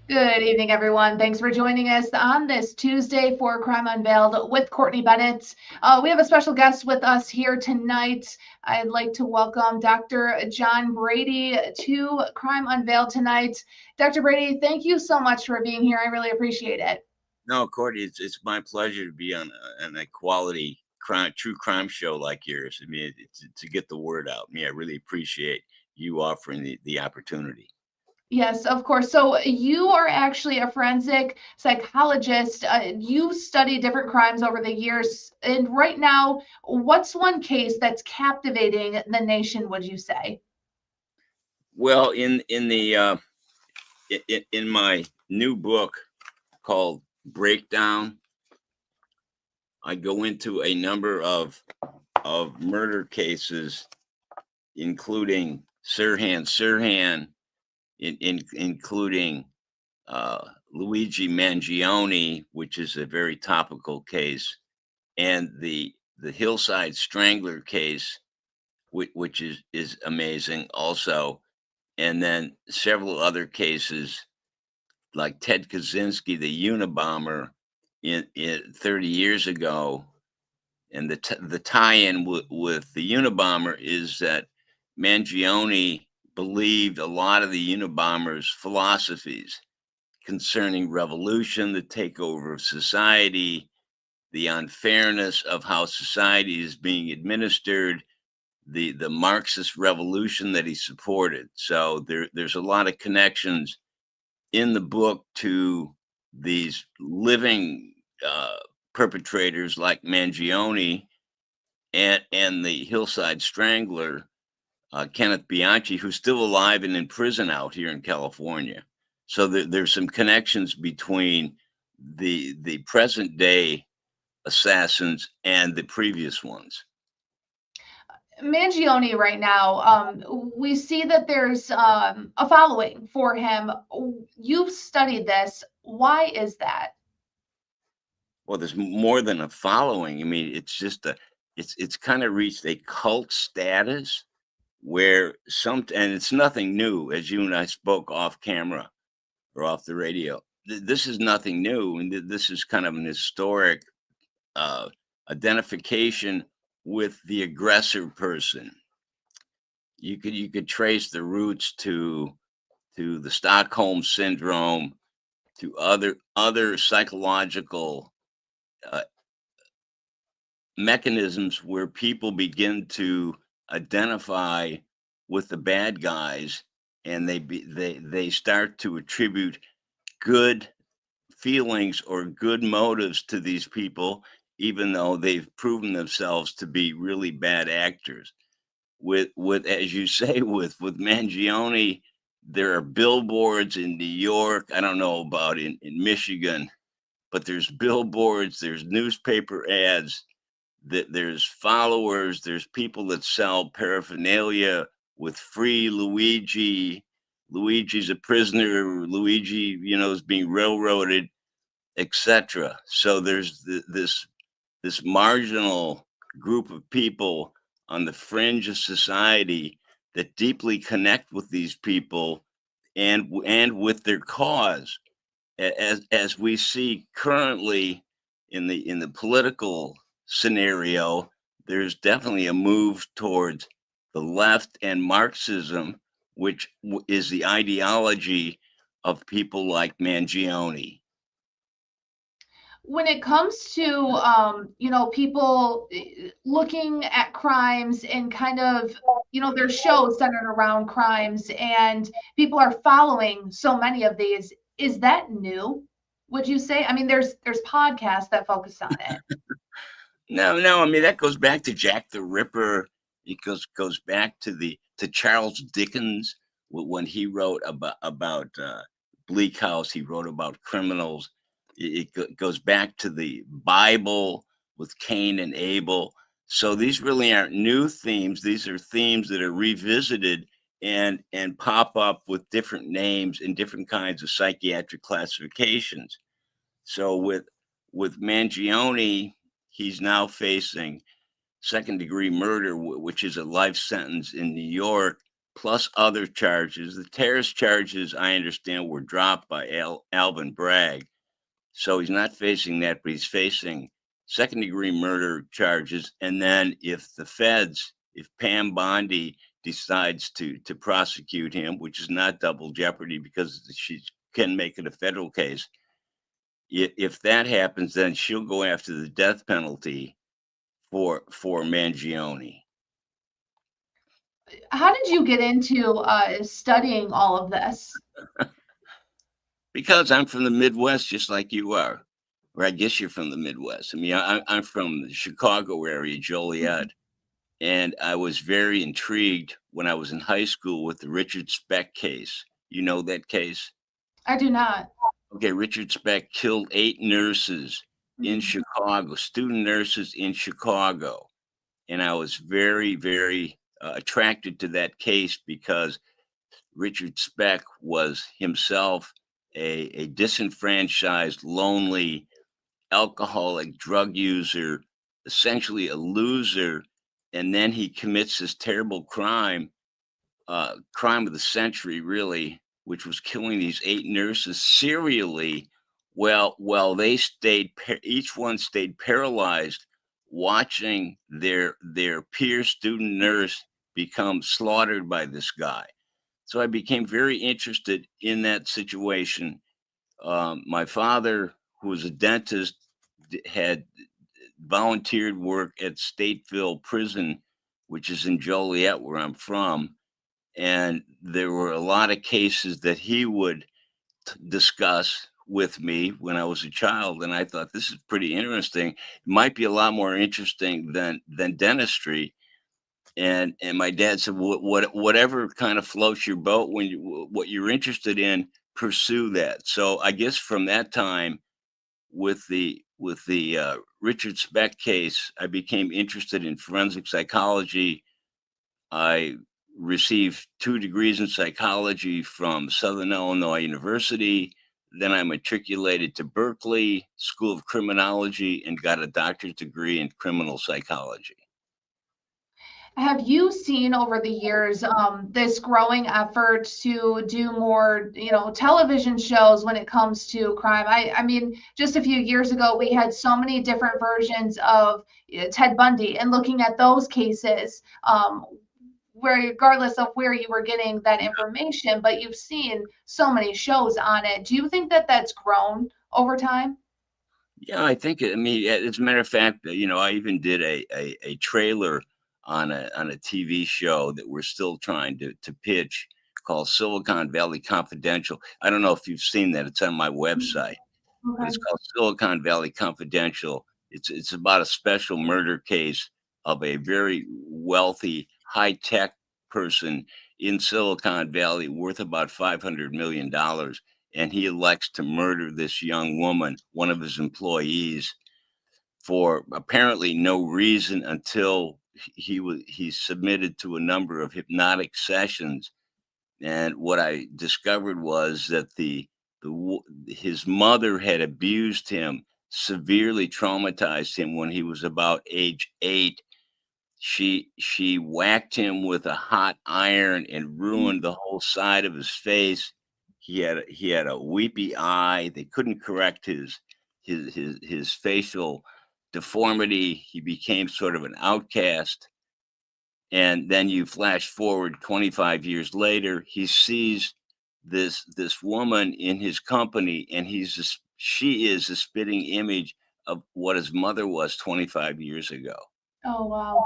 Good evening, everyone. Thanks for joining us on this Tuesday for Crime Unveiled with Courtney Bennett. We have a special guest with us here tonight. I'd like to welcome Dr. John Brady to Crime Unveiled tonight. Dr. Brady, thank you so much for being here. I really appreciate it. No, Courtney, it's my pleasure to be on a quality true crime show like yours. I mean, to get the word out. I really appreciate you offering the opportunity. Yes, of course. So you are actually a forensic psychologist. You study different crimes over the years. And right now, what's one case that's captivating the nation, would you say? Well, in my new book called Breakdown, I go into a number of murder cases, including Sirhan Sirhan, including Luigi Mangione, which is a very topical case, and the Hillside Strangler case, which is amazing also, and then several other cases like Ted Kaczynski, the Unabomber, in 30 years ago, and the tie-in with the Unabomber is that Mangione believed a lot of the Unabomber's philosophies concerning revolution, the takeover of society, the unfairness of how society is being administered, the Marxist revolution that he supported. So there's a lot of connections in the book to these living perpetrators like Mangione and the Hillside Strangler, Kenneth Bianchi, who's still alive and in prison out here in California. So there's some connections between the present day assassins and the previous ones. Mangione right now, we see that there's a following for him. You've studied this. Why is that? Well, there's more than a following. I mean, it's kind of reached a cult status where and it's nothing new, as you and I spoke off camera or off the radio. This is nothing new, and this is kind of an historic uh, identification with the aggressor person. You could trace the roots to the Stockholm syndrome, to other psychological uh, mechanisms where people begin to identify with the bad guys, and they start to attribute good feelings or good motives to these people, even though they've proven themselves to be really bad actors. With as you say, with Mangione, there are billboards in New York. I don't know about in Michigan, but there's billboards, there's newspaper ads, that there's followers, there's people that sell paraphernalia with free Luigi. Luigi's a prisoner. Luigi, is being railroaded, etc. So there's this marginal group of people on the fringe of society that deeply connect with these people and with their cause, as we see currently in the political scenario. There's definitely a move towards the left and Marxism, which is the ideology of people like Mangione. When it comes to people looking at crimes and kind of there's shows centered around crimes and people are following so many of these, is that new, would you say? I mean, there's podcasts that focus on it. No, no. I mean, that goes back to Jack the Ripper. It goes back to Charles Dickens when he wrote about Bleak House. He wrote about criminals. It goes back to the Bible with Cain and Abel. So these really aren't new themes. These are themes that are revisited and pop up with different names and different kinds of psychiatric classifications. So with Mangione, he's now facing second degree murder, which is a life sentence in New York. plus other charges. The terrorist charges, I understand, were dropped by Alvin Bragg. So he's not facing that, but he's facing second degree murder charges. And then if Pam Bondi decides to prosecute him, which is not double jeopardy because she can make it a federal case, if that happens, then she'll go after the death penalty for Mangione. How did you get into studying all of this? Because I'm from the Midwest, just like you are. Or I guess you're from the Midwest. I mean, I'm from the Chicago area, Joliet. And I was very intrigued when I was in high school with the Richard Speck case. You know that case? I do not. Okay, Richard Speck killed 8 nurses in Mhm. Chicago, student nurses in Chicago. And I was very, very attracted to that case because Richard Speck was himself a disenfranchised, lonely, alcoholic, drug user, essentially a loser. And then he commits this terrible crime of the century, really, which was killing these 8 nurses serially. Well, each one stayed paralyzed, watching their peer student nurse become slaughtered by this guy. So I became very interested in that situation. My father, who was a dentist, had volunteered work at Stateville Prison, which is in Joliet, where I'm from. And there were a lot of cases that he would discuss with me when I was a child. And I thought, this is pretty interesting. It might be a lot more interesting than dentistry. And my dad said, whatever kind of floats your boat, what you're interested in, pursue that. So I guess from that time, with the Richard Speck case, I became interested in forensic psychology. I received 2 degrees in psychology from Southern Illinois University. Then I matriculated to Berkeley School of Criminology and got a doctorate degree in criminal psychology. Have you seen over the years this growing effort to do more, television shows when it comes to crime? I mean, just a few years ago, we had so many different versions of Ted Bundy, and looking at those cases, where regardless of where you were getting that information, but you've seen so many shows on it. Do you think that that's grown over time? Yeah, I think. I mean, as a matter of fact, I even did a trailer on a TV show that we're still trying to pitch called Silicon Valley Confidential. I don't know if you've seen that; it's on my website, but it's Okay. called Silicon Valley Confidential. It's about a special murder case of a very wealthy, high tech person in Silicon Valley worth about $500 million, and he elects to murder this young woman, one of his employees, for apparently no reason until he submitted to a number of hypnotic sessions. And what I discovered was that his mother had abused him, severely traumatized him when he was about age 8. She whacked him with a hot iron and ruined the whole side of his face. He had a weepy eye. They couldn't correct his facial deformity. He became sort of an outcast. And then you flash forward 25 years later, he sees this woman in his company, and she is a spitting image of what his mother was 25 years ago. Oh, wow.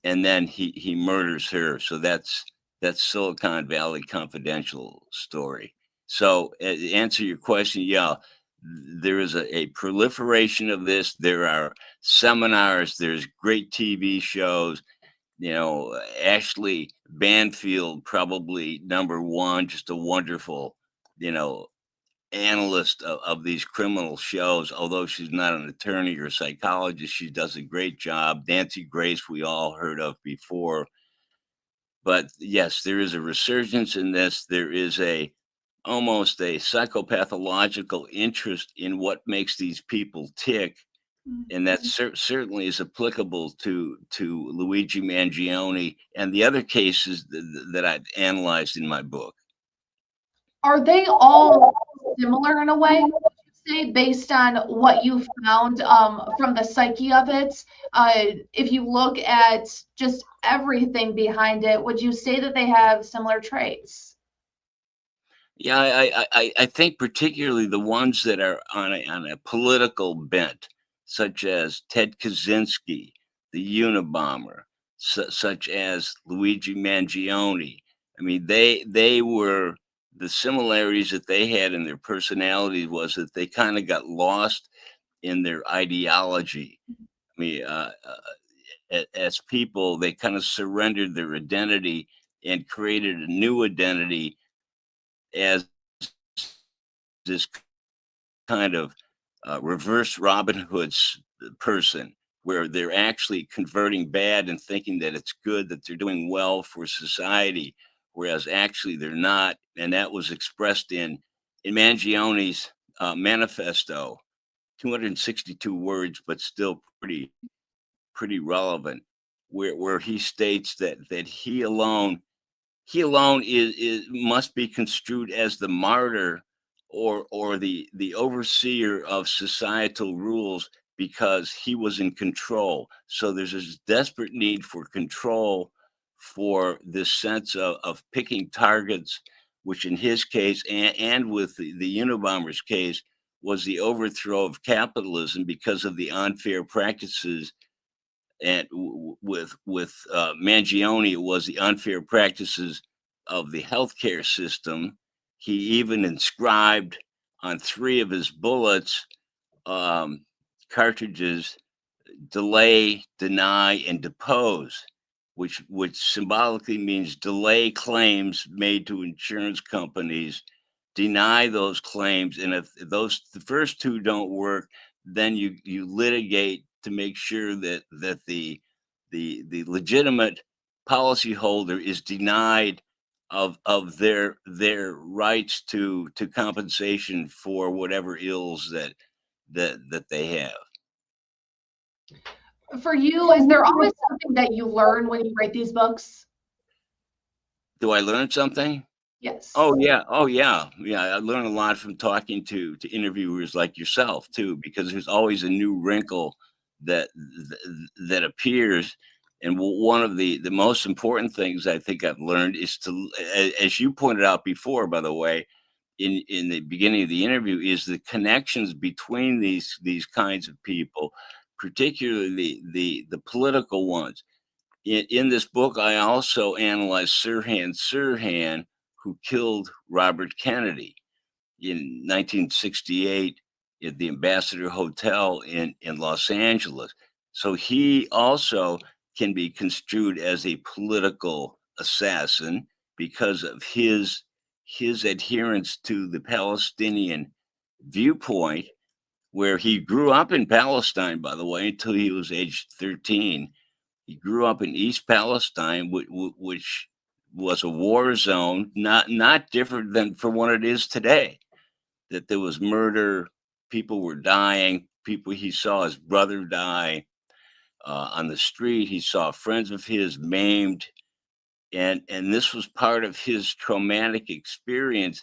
And then he murders her. So that's Silicon Valley Confidential story. So to answer your question, yeah, there is a proliferation of this. There are seminars. There's great TV shows. Ashley Banfield, probably number one, just a wonderful, you know, analyst of these criminal shows. Although she's not an attorney or a psychologist, she does a great job. Nancy Grace, we all heard of before. But yes, there is a resurgence in this. There is almost a psychopathological interest in what makes these people tick. and that certainly is applicable to Luigi Mangione and the other cases that I've analyzed in my book. Are they all similar in a way, would you say, based on what you found from the psyche of it? If you look at just everything behind it, would you say that they have similar traits? Yeah, I think particularly the ones that are on a political bent, such as Ted Kaczynski, the Unabomber, such as Luigi Mangione. I mean, they were the similarities that they had in their personalities was that they kind of got lost in their ideology. I mean, as people, they kind of surrendered their identity and created a new identity as this kind of reverse Robin Hood's person, where they're actually converting bad and thinking that it's good, that they're doing well for society, whereas actually they're not. And that was expressed in Mangione's manifesto, 262 words, but still pretty relevant, where he states that he alone is must be construed as the martyr or the overseer of societal rules because he was in control. So there's this desperate need for control, for this sense of picking targets, which in his case and with the Unabomber's case was the overthrow of capitalism because of the unfair practices, and with Mangione, it was the unfair practices of the healthcare system. He even inscribed on three of his bullets um, cartridges: delay, deny, and depose, which symbolically means delay claims made to insurance companies, deny those claims, and if those the first two don't work, then you litigate to make sure that the legitimate policyholder is denied of their rights to compensation for whatever ills that they have. For you, is there always something that you learn when you write these books? Do I learn something? Yes. Oh yeah, oh yeah, yeah. I learn a lot from talking to interviewers like yourself too, because there's always a new wrinkle that appears. And one of the most important things I think I've learned is as you pointed out before, by the way, in the beginning of the interview, is the connections between these kinds of people, particularly the political ones. In this book, I also analyzed Sirhan Sirhan, who killed Robert Kennedy in 1968 at the Ambassador Hotel in Los Angeles. So he also can be construed as a political assassin because of his adherence to the Palestinian viewpoint, where he grew up in Palestine, by the way, until he was age 13. He grew up in East Palestine, which was a war zone, not different than from what it is today. That there was murder, people were dying, people he saw his brother die on the street. He saw friends of his maimed, and this was part of his traumatic experience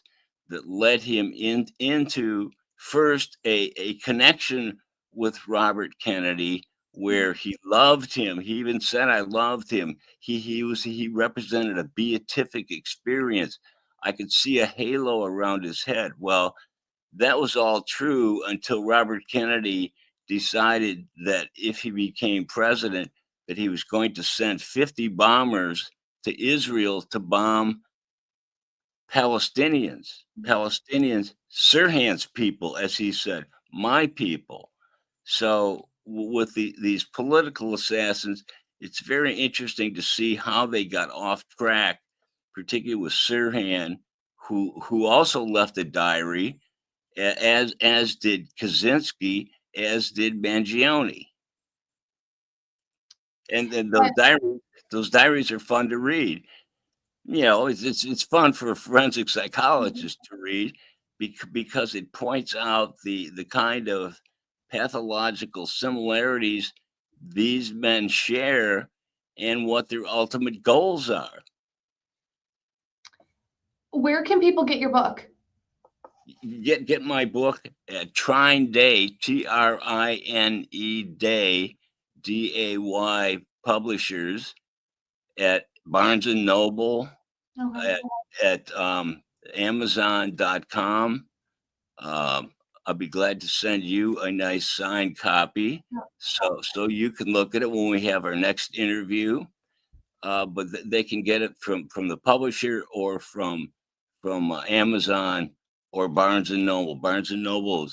that led him into first a connection with Robert Kennedy, where he loved him. He even said, I loved him. He represented a beatific experience. I could see a halo around his head. Well, that was all true until Robert Kennedy decided that if he became president, that he was going to send 50 bombers to Israel to bomb Palestinians, Sirhan's people, as he said, my people. So with these political assassins, it's very interesting to see how they got off track, particularly with Sirhan, who also left a diary, as did Kaczynski, as did Mangione. And those diaries are fun to read. It's fun for a forensic psychologist to read because it points out the kind of pathological similarities these men share and what their ultimate goals are. Where can people get your book? Get my book at Trine Day, TRINE Day, DAY Publishers, at Barnes and Noble, Okay. at Amazon.com. I'll be glad to send you a nice signed copy so you can look at it when we have our next interview. But they can get it from the publisher or from Amazon or Barnes and Noble. Barnes and Noble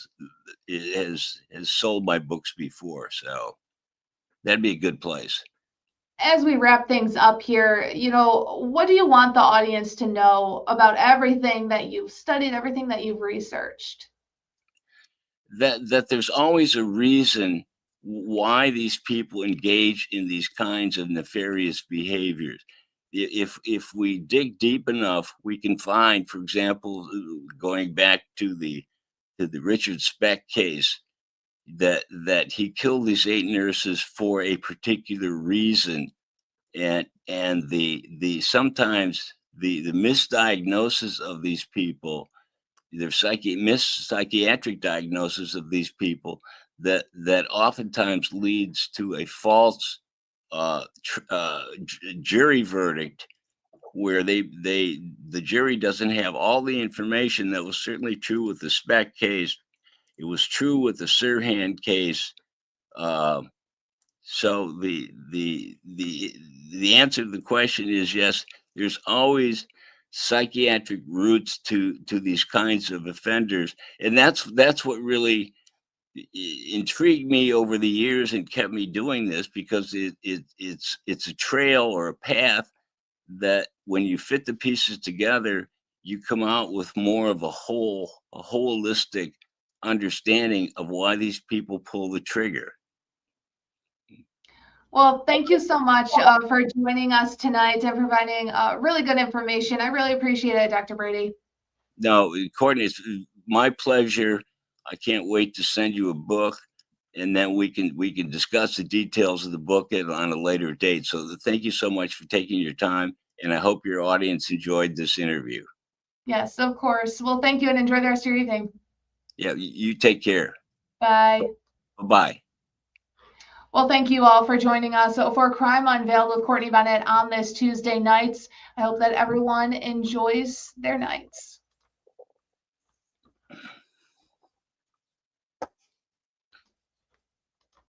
has sold my books before, so that'd be a good place. As we wrap things up here, what do you want the audience to know about everything that you've studied, everything that you've researched? That there's always a reason why these people engage in these kinds of nefarious behaviors. If we dig deep enough, we can find, for example, going back to the Richard Speck case, that he killed these 8 nurses for a particular reason, and the sometimes the misdiagnosis of these people, their psychiatric diagnosis of these people, that oftentimes leads to a false jury verdict, where the jury doesn't have all the information. That was certainly true with the Speck case. It was true with the Sirhan case. Uh, so the answer to the question is yes. There's always psychiatric roots to these kinds of offenders, and that's what really intrigued me over the years and kept me doing this, because it's a trail or a path that, when you fit the pieces together, you come out with more of a holistic understanding of why these people pull the trigger. Well, thank you so much for joining us tonight and providing really good information. I really appreciate it, Dr. Brady. No, Courtney, it's my pleasure. I can't wait to send you a book, and then we can discuss the details of the book on a later date. So thank you so much for taking your time, and I hope your audience enjoyed this interview. Yes, of course. Well, thank you and enjoy the rest of your evening. Yeah, you take care. Bye. Bye-bye. Well, thank you all for joining us for Crime Unveiled with Courtney Bennett on this Tuesday night. I hope that everyone enjoys their nights.